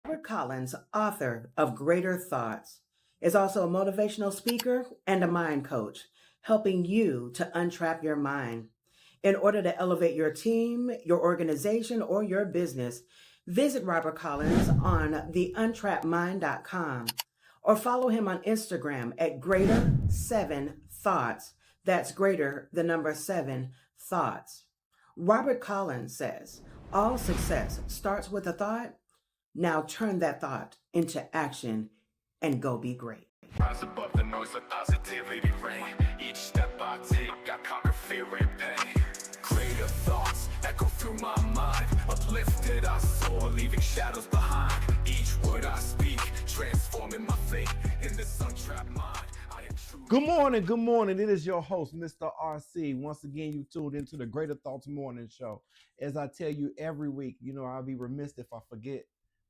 Robert Collins, author of Greater Thoughts, is also a motivational speaker and a mind coach, helping you to untrap your mind. In order to elevate your team, your organization, or your business, visit Robert Collins on theuntrappedmind.com or follow him on Instagram at greater7thoughts. That's greater, the number 7 thoughts. Robert Collins says, all success starts with a thought. Now turn that thought into action and go be great. Rise above the noise of positivity reign. Each step I take, I conquer fear and pain. Greater thoughts echo through my mind. Uplifted I soar, leaving shadows behind. Each word I speak, transforming my fate. In this untrapped mind, I am true. Good morning, good morning. It is your host, Mr. RC. Once again, you tuned into the Greater Thoughts Morning Show. As I tell you every week, I'll be remiss if I forget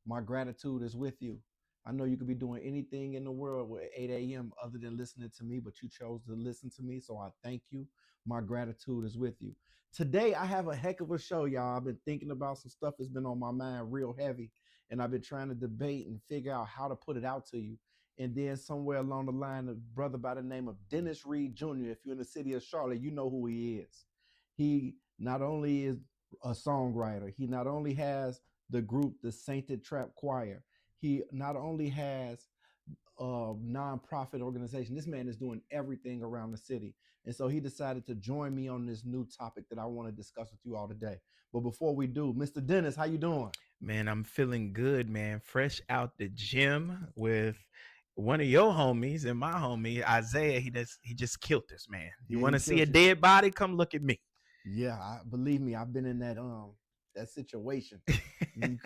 my gratitude is with you. I know you could be doing anything in the world at 8 a.m. other than listening to me, but you chose to listen to me, so I thank you. My gratitude is with you. Today, I have a heck of a show, y'all. I've been thinking about some stuff that's been on my mind real heavy, and I've been trying to debate and figure out how to put it out to you. And then somewhere along the line, a brother by the name of Dennis Reed Jr., if you're in the city of Charlotte, you know who he is. He not only is a songwriter, he not only has the group, the Sainted Trap Choir, he not only has a nonprofit organization, this man is doing everything around the city. And so he decided to join me on this new topic that I want to discuss with you all today. But before we do, Mr. Dennis, how you doing? Man, I'm feeling good, man. Fresh out the gym with one of your homies and my homie, Isaiah. He just killed this, man. You want to see a dead body? Come look at me. Yeah, believe me, I've been in that situation.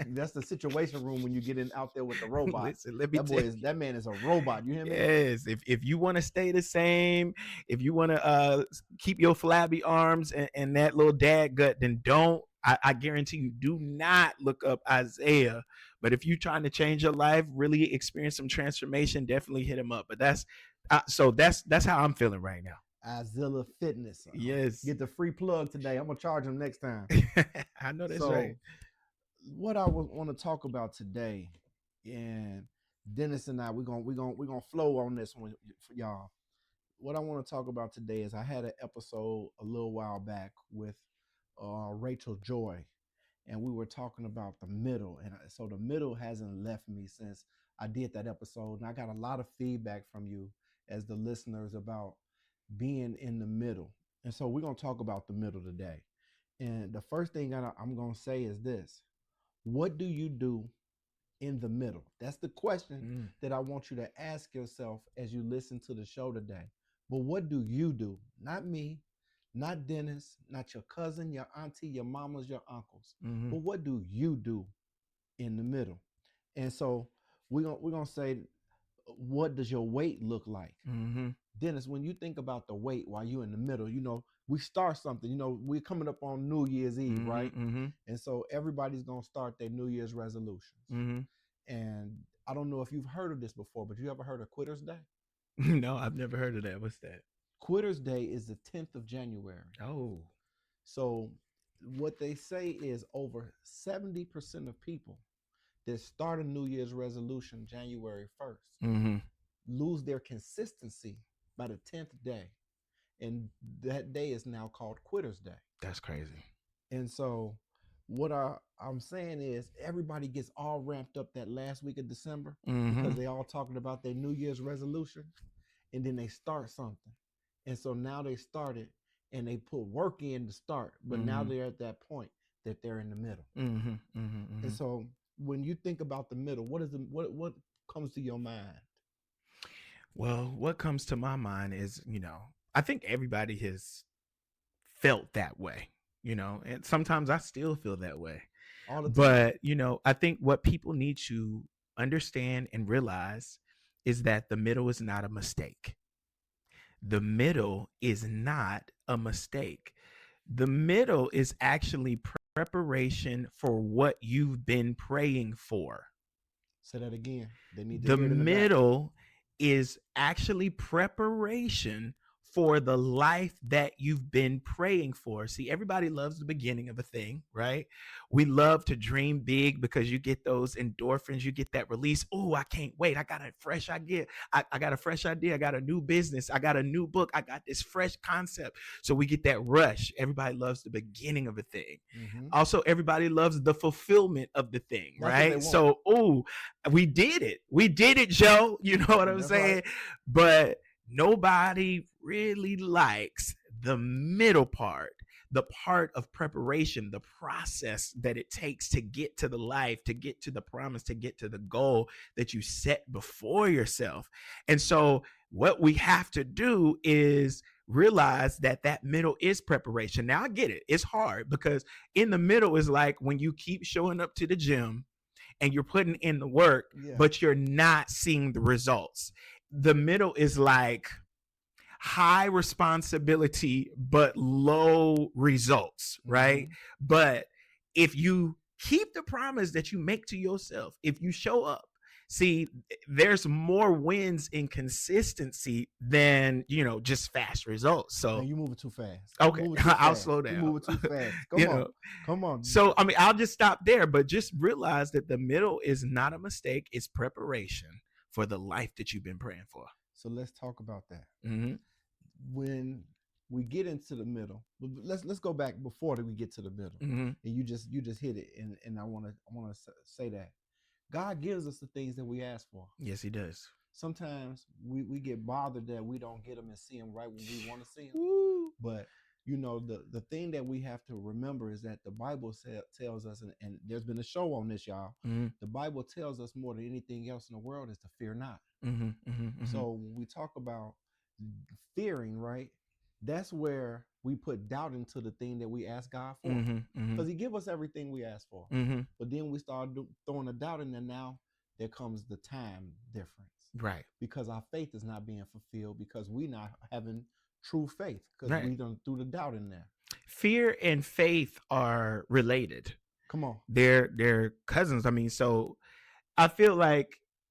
That's the situation room when you get in out there with the robot. Listen, let me that man is a robot. You hear me? Yes. If you want to stay the same, if you want to keep your flabby arms and that little dad gut, then don't. I guarantee you, do not look up Isaiah. But if you're trying to change your life, really experience some transformation, definitely hit him up. But that's how I'm feeling right now. Izilla Fitness. Yes. Get the free plug today. I'm gonna charge him next time. I know that's right. What I want to talk about today, and Dennis and I, we're gonna flow on this one for y'all. What I want to talk about today is I had an episode a little while back with Rachel Joy, and we were talking about the middle, and so the middle hasn't left me since I did that episode, and I got a lot of feedback from you as the listeners about being in the middle. And so we're going to talk about the middle today. And the first thing I'm going to say is this: what do you do in the middle? That's the question that I want you to ask yourself as you listen to the show today. But what do you do? Not me, not Dennis, not your cousin, your auntie, your mamas, your uncles. But what do you do in the middle? And so we're gonna say, what does your weight look like? Dennis, when you think about the weight while you're in the middle, we start something. We're coming up on New Year's Eve, right? And so everybody's gonna start their New Year's resolutions. And I don't know if you've heard of this before, but you ever heard of Quitter's Day? No, I've never heard of that. What's that? Quitter's Day is the 10th of January. Oh. So what they say is over 70% of people that start a New Year's resolution January 1st lose their consistency by the 10th day. And that day is now called Quitter's Day. That's crazy. And so what I'm saying is everybody gets all ramped up that last week of December because they all talking about their New Year's resolution, and then they start something. And so now they started and they put work in to start, but now they're at that point that they're in the middle. And so when you think about the middle, what comes to your mind? Well, what comes to my mind is, I think everybody has felt that way, and sometimes I still feel that way. All the time. But, I think what people need to understand and realize is that the middle is not a mistake. The middle is not a mistake. The middle is actually preparation for what you've been praying for. Say that again. They need to The hear it in the middle is actually preparation for the life that you've been praying for. See, everybody loves the beginning of a thing, right? We love to dream big because you get those endorphins, you get that release. Oh, I can't wait. I got a fresh idea. I got a fresh idea. I got a new business. I got a new book. I got this fresh concept. So we get that rush. Everybody loves the beginning of a thing. Mm-hmm. Also, everybody loves the fulfillment of the thing, That's what they right? want. So, oh, we did it. We did it, Joe. You know what I'm That's saying? right. But nobody really likes the middle part, the part of preparation, the process that it takes to get to the life, to get to the promise, to get to the goal that you set before yourself. And so, what we have to do is realize that that middle is preparation. Now, I get it. It's hard because in the middle is like when you keep showing up to the gym and you're putting in the work, Yeah. but you're not seeing the results. The middle is like high responsibility, but low results, right? But if you keep the promise that you make to yourself, if you show up, see, there's more wins in consistency than, just fast results. So Man, you moving too fast. okay, I'll fast. slow down. You moving too fast. You Come on. know. Come on. So, I mean, I'll just stop there, but just realize that the middle is not a mistake. It's preparation for the life that you've been praying for. So let's talk about that. Mm-hmm. When we get into the middle, let's go back before that we get to the middle. Mm-hmm. And you just hit it, and I want to say that God gives us the things that we ask for. Yes, he does. Sometimes we get bothered that we don't get them and see them right when we want to see them. Woo. But the thing that we have to remember is that the Bible tells us, and there's been a show on this, y'all. Mm-hmm. The Bible tells us more than anything else in the world is to fear not. Mm-hmm. Mm-hmm. So when we talk about fearing, right, that's where we put doubt into the thing that we ask God for, because He give us everything we ask for. But then we start throwing a doubt in there. Now there comes the time difference, right? Because our faith is not being fulfilled because we not having true faith, because we done threw the doubt in there. Fear and faith are related. Come on, they're cousins. I mean, so I feel like,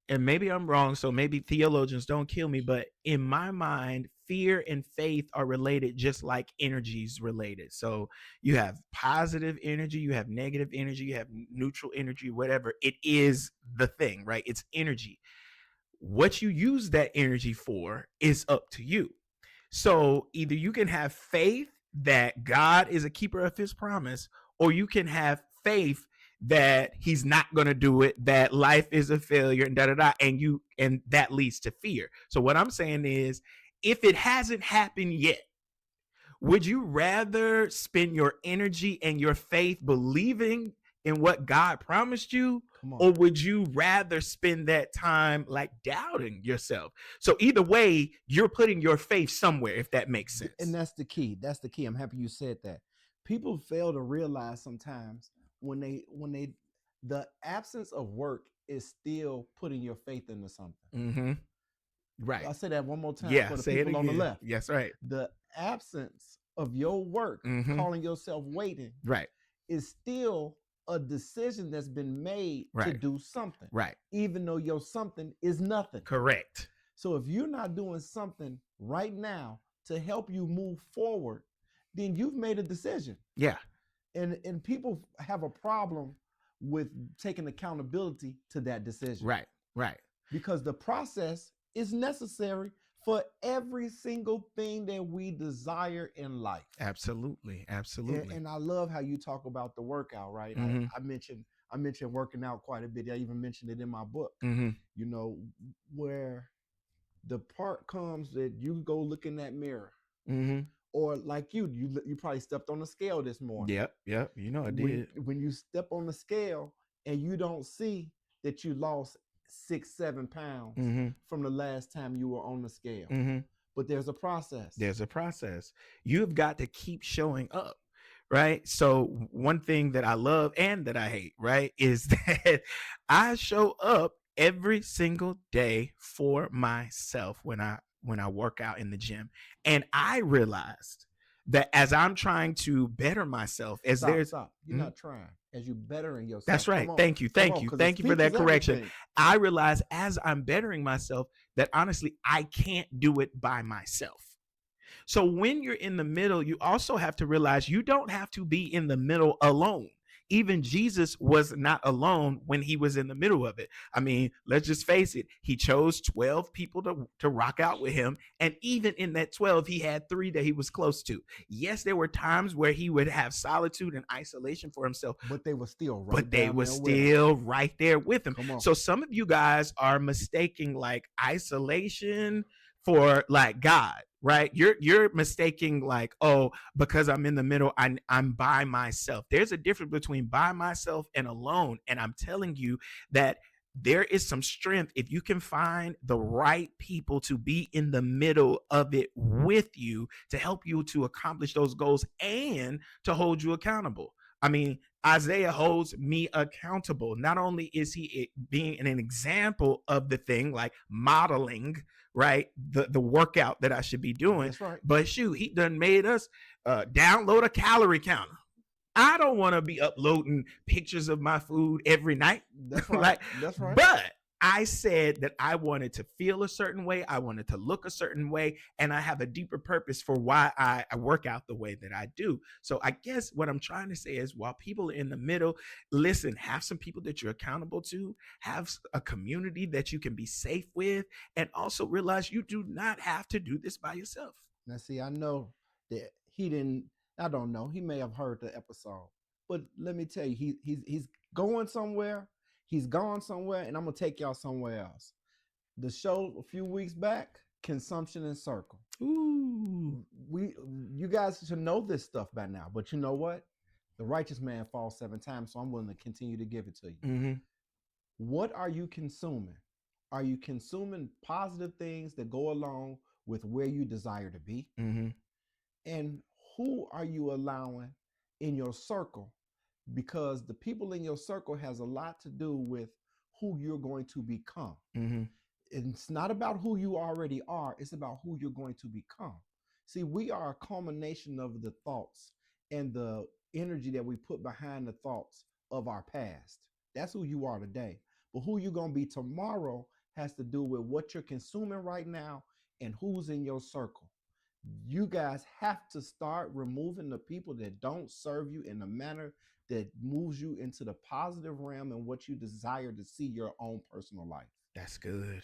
and maybe I'm wrong, so maybe theologians don't kill me, but in my mind, fear and faith are related just like energies related. So you have positive energy, you have negative energy, you have neutral energy, whatever. It is the thing, right? It's energy. What you use that energy for is up to you. So either you can have faith that God is a keeper of his promise, or you can have faith that he's not going to do it, that life is a failure, and and that leads to fear. So what I'm saying is, if it hasn't happened yet, would you rather spend your energy and your faith believing in what God promised you, or would you rather spend that time like doubting yourself? So either way, you're putting your faith somewhere, if that makes sense. And that's the key. That's the key. I'm happy you said that. People fail to realize sometimes when the absence of work is still putting your faith into something. Right. I'll say that one more time for the say people it on the left. Yes, right. The absence of your work, calling yourself waiting, right, is still a decision that's been made to do something. Right. Even though your something is nothing. Correct. So if you're not doing something right now to help you move forward, then you've made a decision. Yeah. And people have a problem with taking accountability to that decision. Right. Right. Because the process is necessary for every single thing that we desire in life. Absolutely. Absolutely. And I love how you talk about the workout, right? I mentioned working out quite a bit. I even mentioned it in my book. Where the part comes that you go look in that mirror. Or like you probably stepped on the scale this morning. Yep. You know I did. When you step on the scale and you don't see that you lost 6-7 pounds from the last time you were on the scale. But there's a process. You've got to keep showing up, right? So one thing that I love and that I hate, right, is that I show up every single day for myself when I work out in the gym. And I realized that as I'm trying to better myself, stop. You're not trying. As you bettering yourself. That's right. Thank you for that correction. Everything. I realize as I'm bettering myself that honestly, I can't do it by myself. So when you're in the middle, you also have to realize you don't have to be in the middle alone. Even Jesus was not alone when he was in the middle of it. I mean, let's just face it. He chose 12 people to rock out with him. And even in that 12, he had 3 that he was close to. Yes, there were times where he would have solitude and isolation for himself, But they were still right but they down were there with him. still right there with him. Come on. So some of you guys are mistaking like isolation for like God, right? You're mistaking like, oh, because I'm in the middle, I'm by myself. There's a difference between by myself and alone. And I'm telling you that there is some strength if you can find the right people to be in the middle of it with you to help you to accomplish those goals and to hold you accountable. I mean, Isaiah holds me accountable. Not only is he being an example of the thing, like modeling, right, the workout that I should be doing, That's right. but shoot, he done made us download a calorie counter. I don't want to be uploading pictures of my food every night. That's right. Like, That's right. But I said that I wanted to feel a certain way. I wanted to look a certain way. And I have a deeper purpose for why I work out the way that I do. So I guess what I'm trying to say is while people are in the middle, listen, have some people that you're accountable to, have a community that you can be safe with, and also realize you do not have to do this by yourself. Now, see, I know that he didn't. I don't know. He may have heard the episode, but let me tell you, he's going somewhere. He's gone somewhere, and I'm gonna take y'all somewhere else. The show a few weeks back, Consumption and Circle. Ooh. You guys should know this stuff by now, but you know what? The righteous man falls 7 times, so I'm willing to continue to give it to you. Mm-hmm. What are you consuming? Are you consuming positive things that go along with where you desire to be? Mm-hmm. And who are you allowing in your circle? Because the people in your circle has a lot to do with who you're going to become. Mm-hmm. It's not about who you already are, it's about who you're going to become. See, we are a culmination of the thoughts and the energy that we put behind the thoughts of our past. That's who you are today. But who you're going to be tomorrow has to do with what you're consuming right now and who's in your circle. You guys have to start removing the people that don't serve you in a manner that moves you into the positive realm and what you desire to see your own personal life. That's good.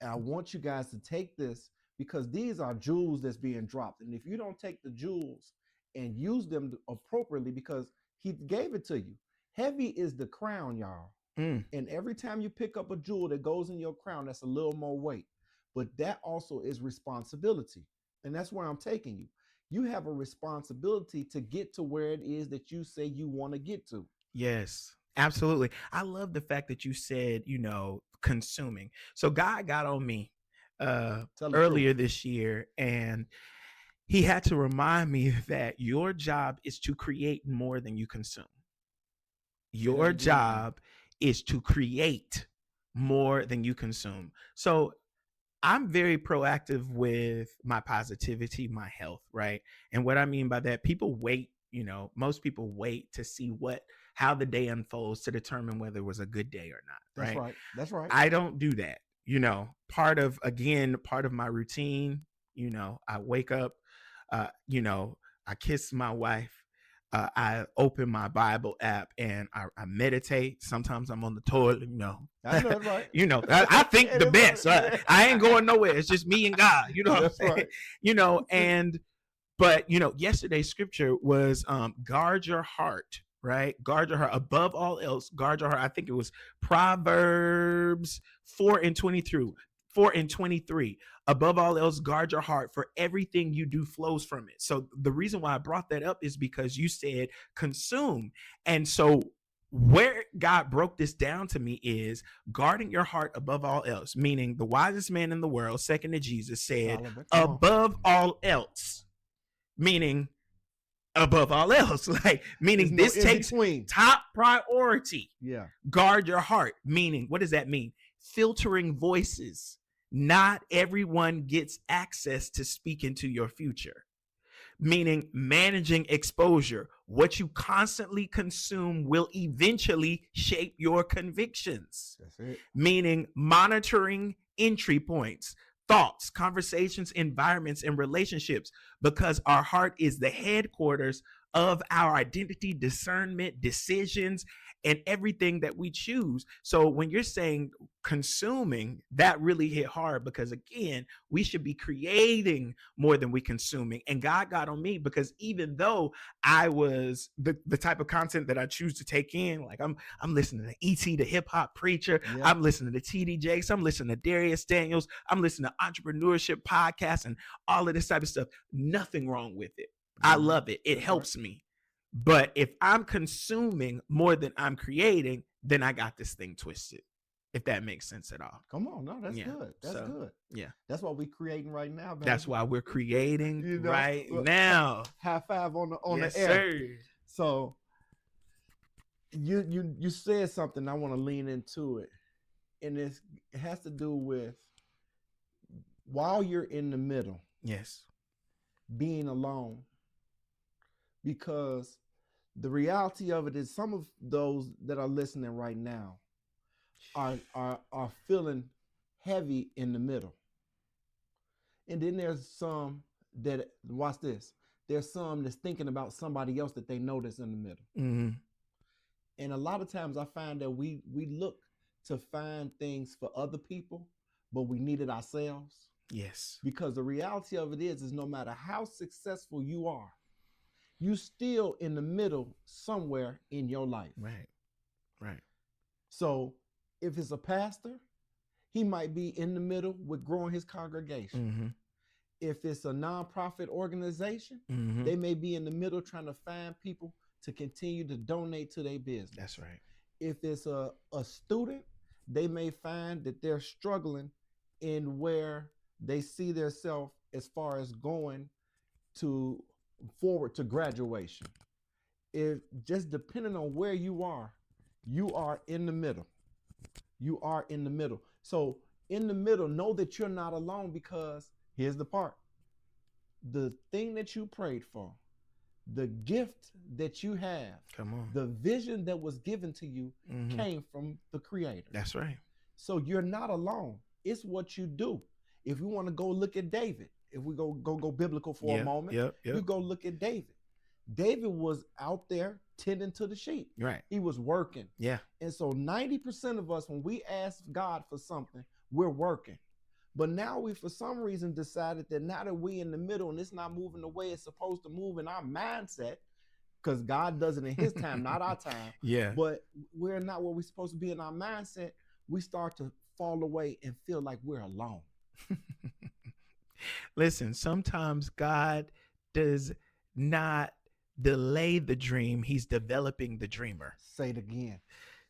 And I want you guys to take this because these are jewels that's being dropped. And if you don't take the jewels and use them appropriately, because he gave it to you, heavy is the crown, y'all. And every time you pick up a jewel that goes in your crown, that's a little more weight. But that also is responsibility. And that's where I'm taking you. You have a responsibility to get to where it is that you say you want to get to. Yes, absolutely. I love the fact that you said, consuming. So God got on me earlier this year, and he had to remind me that your job is to create more than you consume. Your job is to create more than you consume. So I'm very proactive with my positivity, my health, right? And what I mean by that, people wait, most people wait to see how the day unfolds to determine whether it was a good day or not. That's right. right. That's right. I don't do that. Part of my routine, I wake up, I kiss my wife. I open my Bible app and I meditate. Sometimes I'm on the toilet, I know that's right. I think the best. I ain't going nowhere. It's just me and God. You know what I'm saying? Right. But yesterday's scripture was guard your heart, right? Guard your heart above all else. Guard your heart. I think it was Proverbs 4:23. 4:23. Above all else, guard your heart, for everything you do flows from it. So the reason why I brought that up is because you said consume. And so where God broke this down to me is guarding your heart above all else, meaning the wisest man in the world, second to Jesus, said above all else, meaning above all else, like meaning this takes top priority. Yeah. Guard your heart, meaning what does that mean? Filtering voices. Not everyone gets access to speak into your future, meaning managing exposure. What you constantly consume will eventually shape your convictions. That's it. Meaning monitoring entry points. thoughts, conversations, environments, and relationships, because our heart is the headquarters of our identity, discernment, decisions, and everything that we choose. So when you're saying consuming, that really hit hard, because again, we should be creating more than we consuming. And God got on me, because even though I was the type of content that I choose to take in, like I'm listening to E.T. the hip hop preacher, Yeah. I'm listening to TD Jakes, I'm listening to Darius Daniels, I'm listening to entrepreneurship podcasts and all of this type of stuff. Nothing wrong with it. I love it. It That's helps me. But if I'm consuming more than I'm creating, then I got this thing twisted, if that makes sense at all. Come on, no, that's Yeah. good. That's So, good. yeah. That's what we're creating right now, baby. That's why we're creating You know, right look, now. High five on Yes, the air. sir. So you said something, I want to lean into it. And it has to do with, while you're in the middle, Yes. being alone. Because the reality of it is, some of those that are listening right now are feeling heavy in the middle. And then there's some that, watch this, there's some that's thinking about somebody else that they know that's in the middle. Mm-hmm. And a lot of times I find that we look to find things for other people, but we need it ourselves. Yes. Because the reality of it is no matter how successful you are, you still in the middle somewhere in your life. Right. Right. So if it's a pastor, he might be in the middle with growing his congregation. Mm-hmm. If it's a nonprofit organization, Mm-hmm. they may be in the middle trying to find people to continue to donate to their business. That's right. If it's a student, they may find that they're struggling in where they see themselves as far as going to forward to graduation. If just depending on where you are in the middle. You are in the middle. So in the middle, know that you're not alone, because here's the part. The thing that you prayed for, the gift that you have, Come on. the vision that was given to you Mhm. came from the Creator. That's right. So you're not alone. It's what you do. If we want to go look at David, if we go biblical for a moment, you go look at David. David was out there tending to the sheep. Right. He was working. Yeah. And so 90% of us, when we ask God for something, we're working. But now we, for some reason, decided that now that we in the middle and it's not moving the way it's supposed to move in our mindset, because God does it in his time, not our time. Yeah. But we're not where we're supposed to be in our mindset. We start to fall away and feel like we're alone. Listen, sometimes God does not delay the dream. He's developing the dreamer. Say it again.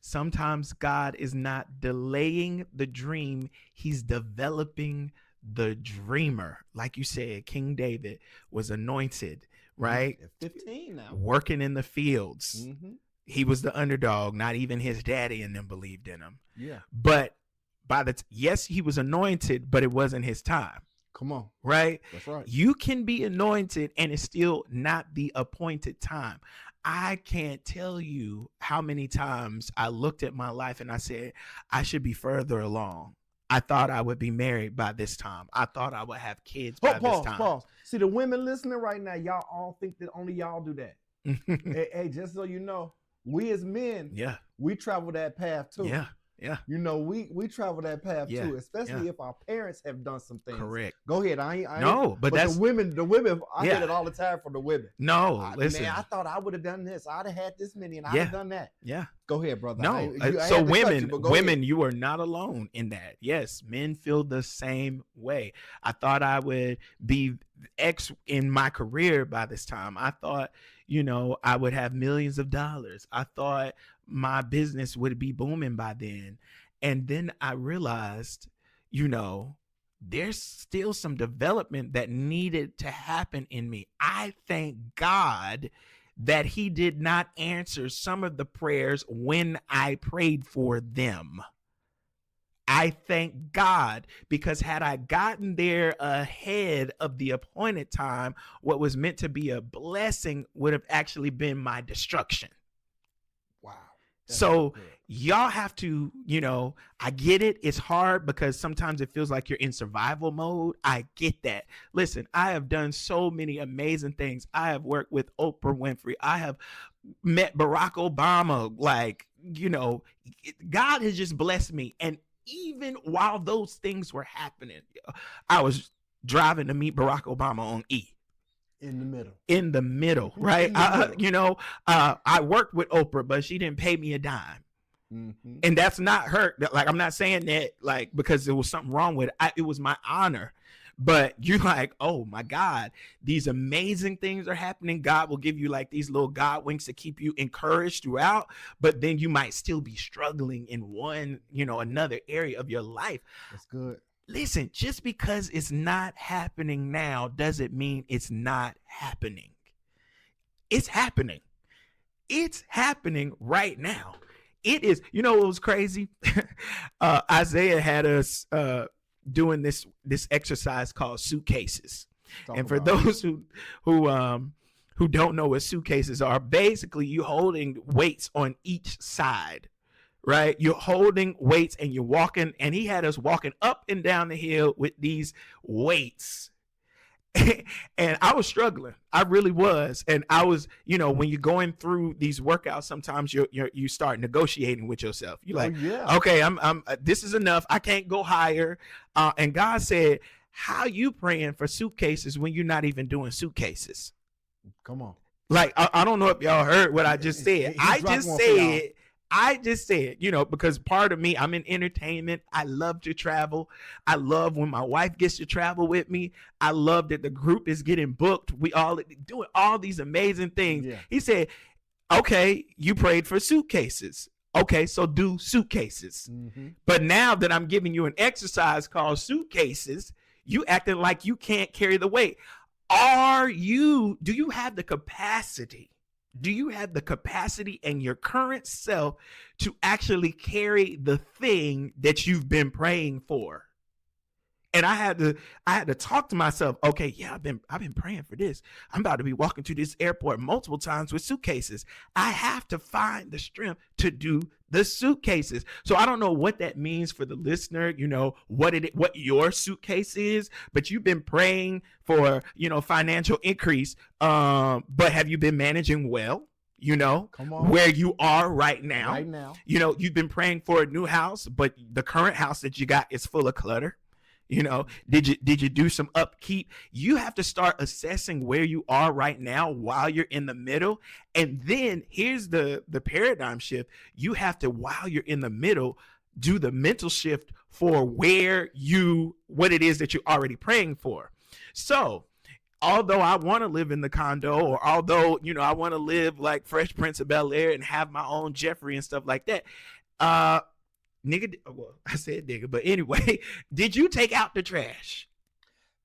Sometimes God is not delaying the dream. He's developing the dreamer. Like you said, King David was anointed, right? At 15 now. Working in the fields. Mm-hmm. He was the underdog. Not even his daddy and them believed in him. Yeah. But yes, he was anointed, but it wasn't his time. Come on. Right? That's right. You can be anointed and it's still not the appointed time. I can't tell you how many times I looked at my life and I said, I should be further along. I thought I would be married by this time. I thought I would have kids by this time. Pause. See, the women listening right now, y'all all think that only y'all do that. hey, just so you know, we as men, we travel that path too. Yeah. You know, we travel that path too, especially if our parents have done some things. Correct. Go ahead. But that's the women. I get it all the time from the women. No, listen. Man, I thought I would have done this. I'd have had this many, and I'd have done that. Yeah. Go ahead, brother. No. So women, you are not alone in that. Yes, men feel the same way. I thought I would be X in my career by this time. I thought, I would have millions of dollars. I thought my business would be booming by then. And then I realized, there's still some development that needed to happen in me. I thank God that he did not answer some of the prayers when I prayed for them. I thank God, because had I gotten there ahead of the appointed time, what was meant to be a blessing would have actually been my destruction. Wow. So y'all have to, I get it. It's hard because sometimes it feels like you're in survival mode. I get that. Listen, I have done so many amazing things. I have worked with Oprah Winfrey. I have met Barack Obama. Like, God has just blessed me. And even while those things were happening, I was driving to meet Barack Obama on E. In the middle. In the middle, right? In the middle. I worked with Oprah, but she didn't pay me a dime. Mm-hmm. And that's not her. Like, I'm not saying that like because there was something wrong with it. It was my honor. But you're like, oh my God, these amazing things are happening. God will give you like these little God winks to keep you encouraged throughout. But then you might still be struggling in one, another area of your life. That's good. Listen, just because it's not happening now doesn't mean it's not happening. It's happening. It's happening right now. It is. You know what was crazy? Isaiah had us doing this exercise called suitcases. And for those who don't know what suitcases are, basically you holding weights on each side, right? You're holding weights and you're walking, and he had us walking up and down the hill with these weights. And I was struggling. I really was. And I was, when you're going through these workouts, sometimes you start negotiating with yourself. You're like, okay, I'm this is enough. I can't go higher. And God said, how you praying for suitcases when you're not even doing suitcases? Come on. Like, I don't know if y'all heard what I just said. I just said, because part of me, I'm in entertainment. I love to travel. I love when my wife gets to travel with me. I love that the group is getting booked. We all doing all these amazing things. Yeah. He said, okay, you prayed for suitcases. Okay, so do suitcases. Mm-hmm. But now that I'm giving you an exercise called suitcases, you acting like you can't carry the weight. Do you have the capacity? Do you have the capacity in your current self to actually carry the thing that you've been praying for? And I had to talk to myself. Okay, yeah, I've been praying for this. I'm about to be walking to this airport multiple times with suitcases. I have to find the strength to do the suitcases. So I don't know what that means for the listener, what your suitcase is, but you've been praying for, financial increase. But have you been managing well? Come on. Where you are right now. Right now. You've been praying for a new house, but the current house that you got is full of clutter. Did you do some upkeep? You have to start assessing where you are right now while you're in the middle. And then here's the paradigm shift. You have to, while you're in the middle, do the mental shift for what it is that you're already praying for. So although I want to live in the condo, or although, I want to live like Fresh Prince of Bel-Air and have my own Jeffrey and stuff like that, nigga, well, I said nigga, but anyway, did you take out the trash?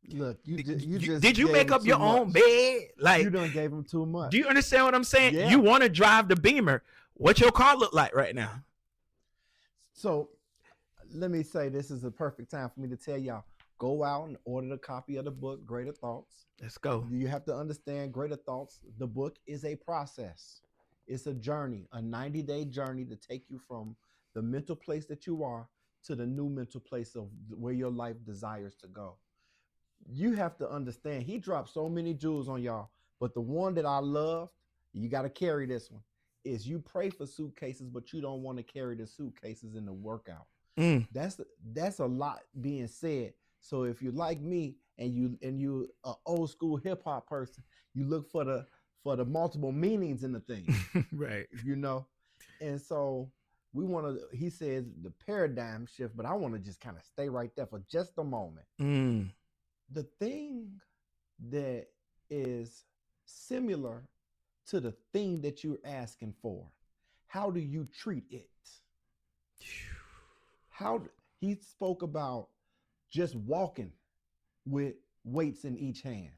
Look, did you make up your own bed? Like, you done gave him too much. Do you understand what I'm saying? Yeah. You want to drive the Beamer. What your car look like right now? So let me say, this is a perfect time for me to tell y'all, go out and order a copy of the book, Greater Thoughts. Let's go. You have to understand, Greater Thoughts, the book is a process. It's a journey, a 90-day journey to take you from the mental place that you are to the new mental place of where your life desires to go. You have to understand, he dropped so many jewels on y'all, but the one that I love, you got to carry this one, is you pray for suitcases, but you don't want to carry the suitcases in the workout. That's a lot being said. So if you're like me and you an old school hip hop person, you look for the multiple meanings in the thing. Right. And so he says the paradigm shift, but I want to just kind of stay right there for just a moment. The thing that is similar to the thing that you're asking for, how do you treat it? He spoke about just walking with weights in each hand.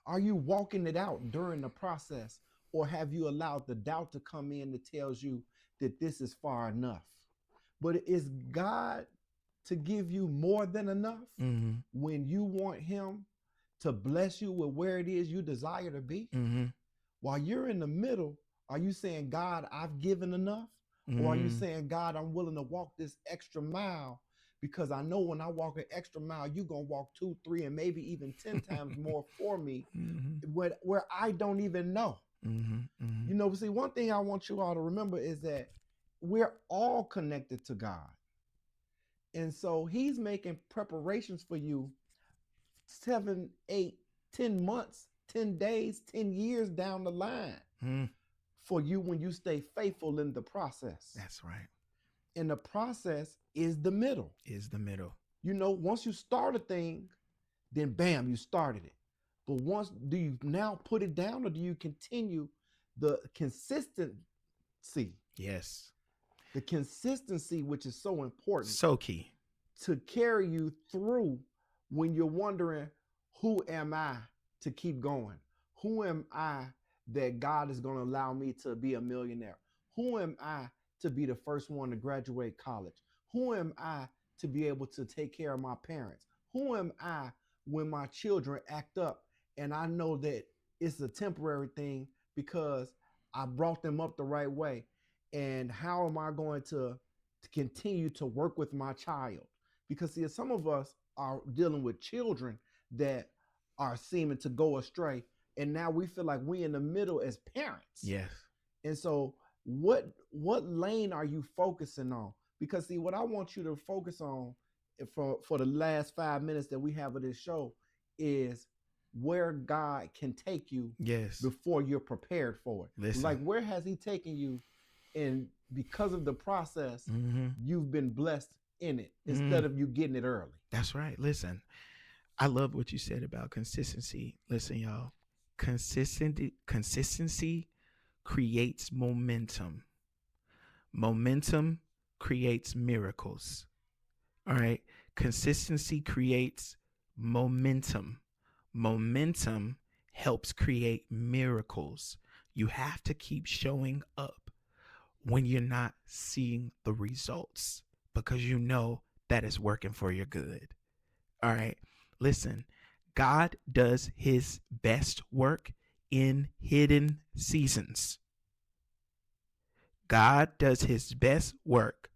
Are you walking it out during the process, or have you allowed the doubt to come in that tells you that this is far enough? But is God to give you more than enough when you want him to bless you with where it is you desire to be? While you're in the middle, are you saying, God, I've given enough? Or are you Mm. saying, God, I'm willing to walk this extra mile because I know when I walk an extra mile, you're going to walk 2, 3, and maybe even 10 times more for me Mm-hmm. where I don't even know. Mm-hmm. Mm-hmm. You know, see, one thing I want you all to remember is that we're all connected to God. And so he's making preparations for you 7, 8, 10 months, 10 days, 10 years down the line Mm. for you when you stay faithful in the process. That's right. And the process is the middle. Is the middle. You know, once you start a thing, then bam, you started it. But once, do you now put it down or do you continue the consistency? Yes. The consistency, which is so important So key. to carry you through when you're wondering, who am I to keep going? Who am I that God is going to allow me to be a millionaire? Who am I to be the first one to graduate college? Who am I to be able to take care of my parents? Who am I when my children act up and I know that it's a temporary thing because I brought them up the right way? And how am I going to continue to work with my child? Because see, some of us are dealing with children that are seeming to go astray, and now we feel like we in the middle as parents. Yes. And so, what lane are you focusing on? Because see, what I want you to focus on for the last 5 minutes that we have of this show is where God can take you. Yes. Before you're prepared for it. Listen. Like, where has He taken you? And because of the process, Mm-hmm. you've been blessed in it instead of you getting it early. That's right. Listen, I love what you said about consistency. Listen, y'all, consistency creates momentum. Momentum creates miracles. All right. Consistency creates momentum. Momentum helps create miracles. You have to keep showing up when you're not seeing the results because you know that is working for your good. All right. Listen, God does his best work in hidden seasons. God does his best work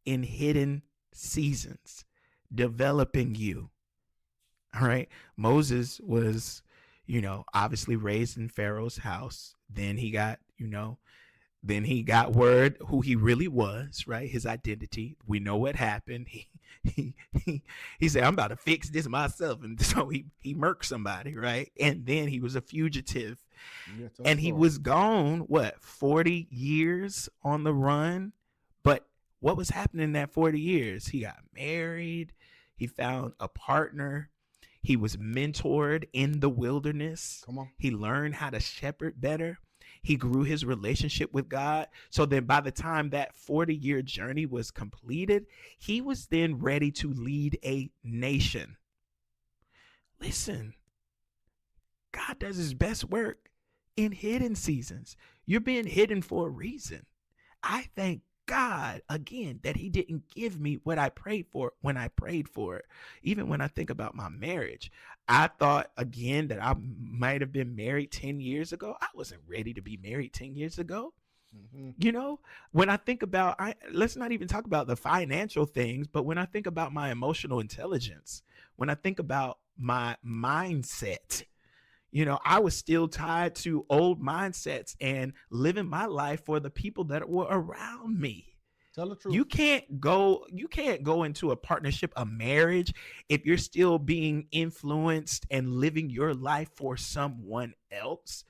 in hidden seasons, developing you. All right. Moses was, obviously raised in Pharaoh's house. Then he got word who he really was, right? His identity. We know what happened. He said, I'm about to fix this myself. And so he murked somebody, right? And then he was a fugitive. And he was gone, 40 years on the run? But what was happening in that 40 years? He got married. He found a partner. He was mentored in the wilderness. Come on. He learned how to shepherd better. He grew his relationship with God. So then by the time that 40-year journey was completed, he was then ready to lead a nation. Listen, God does his best work in hidden seasons. You're being hidden for a reason. I thank God, again, that he didn't give me what I prayed for when I prayed for it. Even when I think about my marriage, I thought, again, that I might have been married 10 years ago. I wasn't ready to be married 10 years ago. Mm-hmm. When I think about, let's not even talk about the financial things, but when I think about my emotional intelligence, when I think about my mindset, I was still tied to old mindsets and living my life for the people that were around me. Tell the truth. You can't go into a partnership, a marriage, if you're still being influenced and living your life for someone else.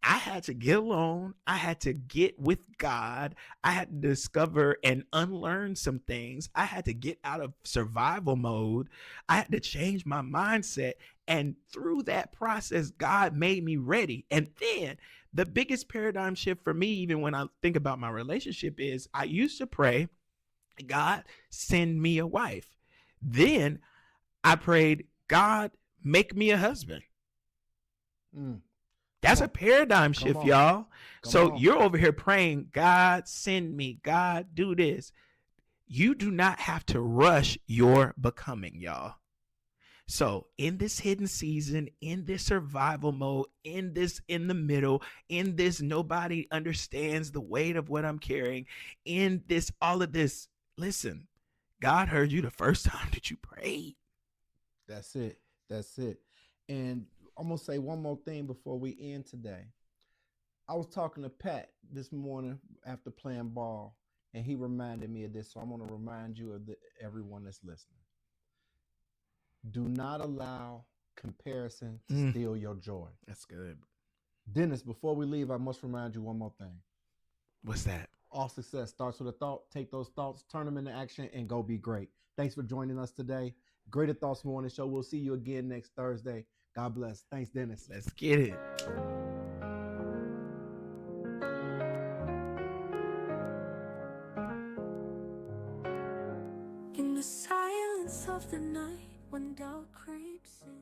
I had to get alone. I had to get with God. I had to discover and unlearn some things. I had to get out of survival mode. I had to change my mindset. And through that process, God made me ready. And then the biggest paradigm shift for me, even when I think about my relationship, is I used to pray, God, send me a wife. Then I prayed, God, make me a husband. That's a paradigm shift, y'all. So you're over here praying, God, send me. God, do this. You do not have to rush your becoming, y'all. So in this hidden season, in this survival mode, in this in the middle, in this nobody understands the weight of what I'm carrying, in this all of this, listen, God heard you the first time that you prayed. That's it. That's it. And I'm gonna say one more thing before we end today. I was talking to Pat this morning after playing ball, and he reminded me of this. So I'm gonna remind you of everyone that's listening. Do not allow comparison to steal your joy. That's good. Dennis, before we leave, I must remind you one more thing. What's that? All success starts with a thought. Take those thoughts, turn them into action, and go be great. Thanks for joining us today. Greater Thoughts Morning Show. We'll see you again next Thursday. God bless. Thanks, Dennis. Let's get it. In the silence of the night, when doubt creeps in.